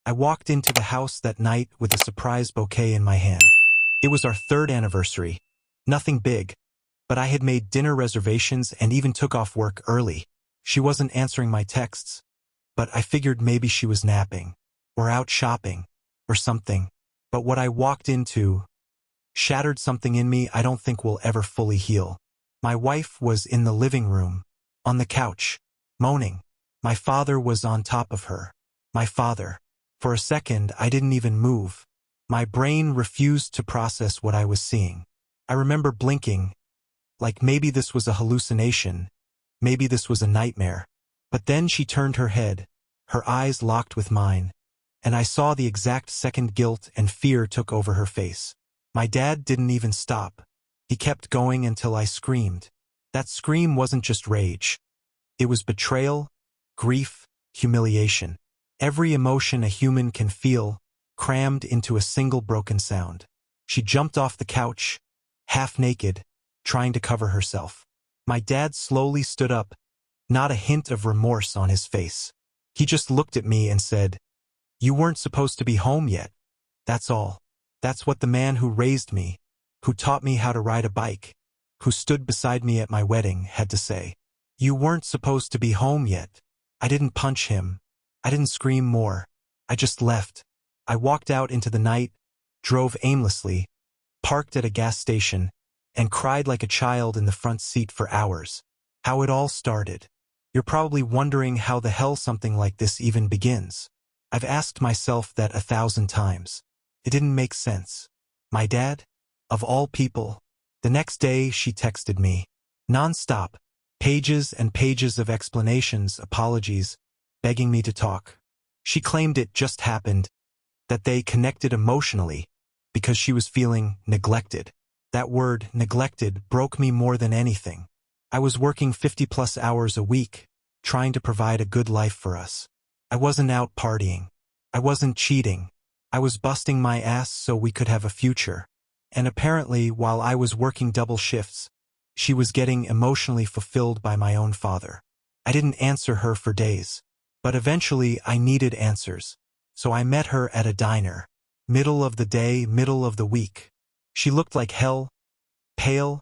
I walked into the house that night with a surprise bouquet in my hand. It was our 3rd anniversary. Nothing big, but I had made dinner reservations and even took off work early. She wasn't answering my texts, but I figured maybe she was napping, or out shopping, or something. But what I walked into shattered something in me I don't think will ever fully heal. My wife was in the living room, on the couch, moaning. My father was on top of her. My father. For a second, I didn't even move. My brain refused to process what I was seeing. I remember blinking, like maybe this was a hallucination, maybe this was a nightmare. But then she turned her head, her eyes locked with mine, and I saw the exact second guilt and fear took over her face. My dad didn't even stop. He kept going until I screamed. That scream wasn't just rage. It was betrayal, grief, humiliation. Every emotion a human can feel, crammed into a single broken sound. She jumped off the couch, half naked, trying to cover herself. My dad slowly stood up, not a hint of remorse on his face. He just looked at me and said, "You weren't supposed to be home yet. That's all." That's what the man who raised me, who taught me how to ride a bike, who stood beside me at my wedding, had to say. You weren't supposed to be home yet. I didn't punch him. I didn't scream more. I just left. I walked out into the night, drove aimlessly, parked at a gas station, and cried like a child in the front seat for hours. How it all started. You're probably wondering how the hell something like this even begins. I've asked myself that 1,000 times. It didn't make sense. My dad? Of all people. The next day, she texted me. Non-stop. Pages and pages of explanations, apologies, begging me to talk. She claimed it just happened, that they connected emotionally, because she was feeling neglected. That word, neglected, broke me more than anything. I was working 50+ hours a week, trying to provide a good life for us. I wasn't out partying. I wasn't cheating. I was busting my ass so we could have a future. And apparently, while I was working double shifts, she was getting emotionally fulfilled by my own father. I didn't answer her for days. But eventually, I needed answers. So I met her at a diner. Middle of the day, middle of the week. She looked like hell. Pale,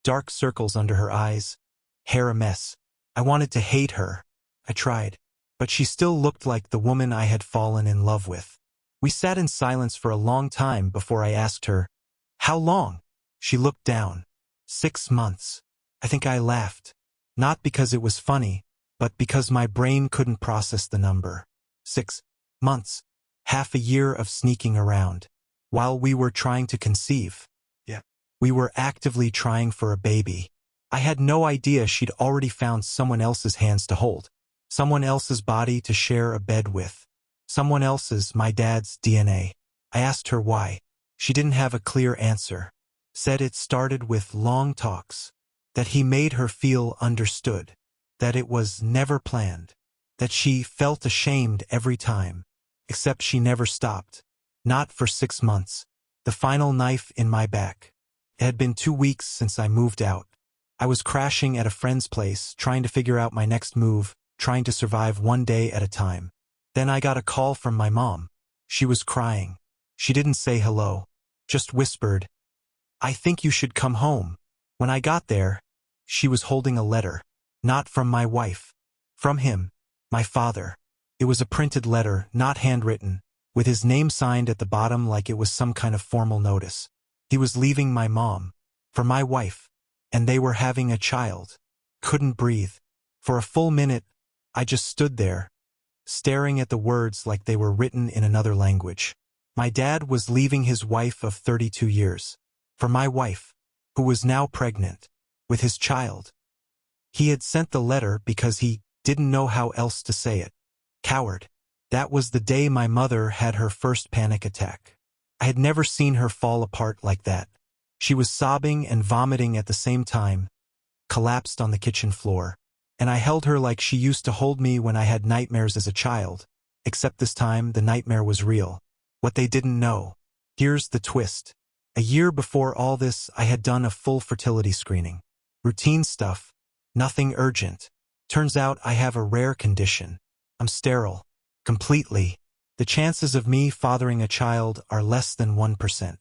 dark circles under her eyes, hair a mess. I wanted to hate her. I tried. But she still looked like the woman I had fallen in love with. We sat in silence for a long time before I asked her, "How long?" She looked down. 6 months. I think I laughed. Not because it was funny, but because my brain couldn't process the number. 6 months. Half a year of sneaking around. While we were trying to conceive. We were actively trying for a baby. I had no idea she'd already found someone else's hands to hold. Someone else's body to share a bed with. Someone else's, my dad's, DNA. I asked her why. She didn't have a clear answer. Said it started with long talks. That he made her feel understood. That it was never planned. That she felt ashamed every time. Except she never stopped. Not for 6 months. The final knife in my back. It had been 2 weeks since I moved out. I was crashing at a friend's place, trying to figure out my next move, trying to survive one day at a time. Then I got a call from my mom. She was crying. She didn't say hello. Just whispered, "I think you should come home." When I got there, she was holding a letter. Not from my wife. From him. My father. It was a printed letter, not handwritten, with his name signed at the bottom like it was some kind of formal notice. He was leaving my mom. For my wife. And they were having a child. Couldn't breathe. For a full minute, I just stood there, staring at the words like they were written in another language. My dad was leaving his wife of 32 years. For my wife, who was now pregnant, with his child. He had sent the letter because he didn't know how else to say it. Coward. That was the day my mother had her first panic attack. I had never seen her fall apart like that. She was sobbing and vomiting at the same time, collapsed on the kitchen floor. And I held her like she used to hold me when I had nightmares as a child, except this time the nightmare was real. What they didn't know. Here's the twist. A year before all this, I had done a full fertility screening. Routine stuff. Nothing urgent. Turns out I have a rare condition. I'm sterile. Completely. The chances of me fathering a child are less than 1%.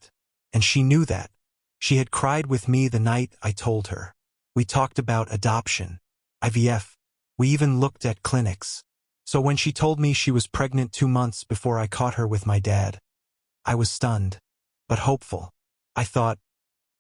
And she knew that. She had cried with me the night I told her. We talked about adoption, IVF. We even looked at clinics. So when she told me she was pregnant 2 months before I caught her with my dad, I was stunned, but hopeful. I thought,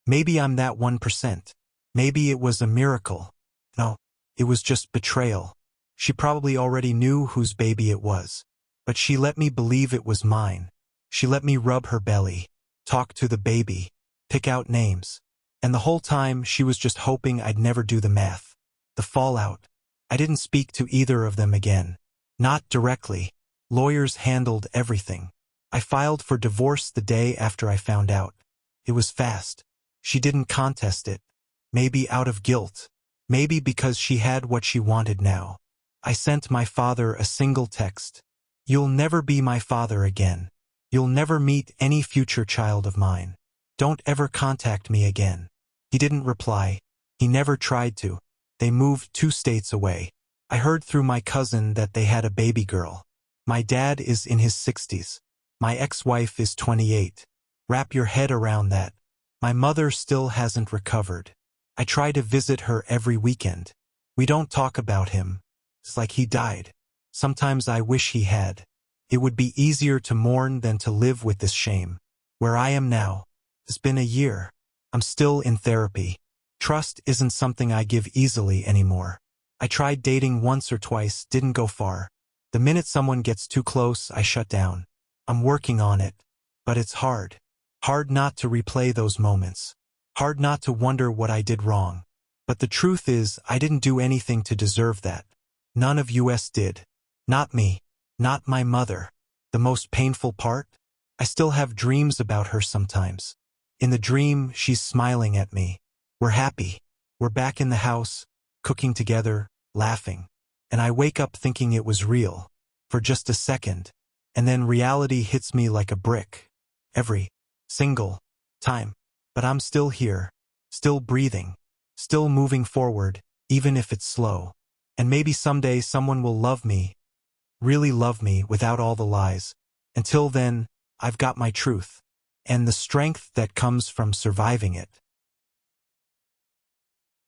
maybe I'm that 1%. Maybe it was a miracle. No, it was just betrayal. She probably already knew whose baby it was. But she let me believe it was mine. She let me rub her belly, talk to the baby, pick out names. And the whole time she was just hoping I'd never do the math. The fallout. I didn't speak to either of them again. Not directly. Lawyers handled everything. I filed for divorce the day after I found out. It was fast. She didn't contest it. Maybe out of guilt. Maybe because she had what she wanted now. I sent my father a single text. You'll never be my father again. You'll never meet any future child of mine. Don't ever contact me again. He didn't reply. He never tried to. They moved 2 states away. I heard through my cousin that they had a baby girl. My dad is in his 60s. My ex-wife is 28. Wrap your head around that. My mother still hasn't recovered. I try to visit her every weekend. We don't talk about him. It's like he died. Sometimes I wish he had. It would be easier to mourn than to live with this shame. Where I am now. It's been a year. I'm still in therapy. Trust isn't something I give easily anymore. I tried dating once or twice, didn't go far. The minute someone gets too close, I shut down. I'm working on it. But it's hard. Hard not to replay those moments. Hard not to wonder what I did wrong. But the truth is, I didn't do anything to deserve that. None of us did. Not me. Not my mother. The most painful part? I still have dreams about her sometimes. In the dream, she's smiling at me. We're happy. We're back in the house, cooking together, laughing. And I wake up thinking it was real. For just a second. And then reality hits me like a brick. Every single time. But I'm still here. Still breathing. Still moving forward, even if it's slow. And maybe someday someone will love me. Really love me without all the lies. Until then, I've got my truth. And the strength that comes from surviving it.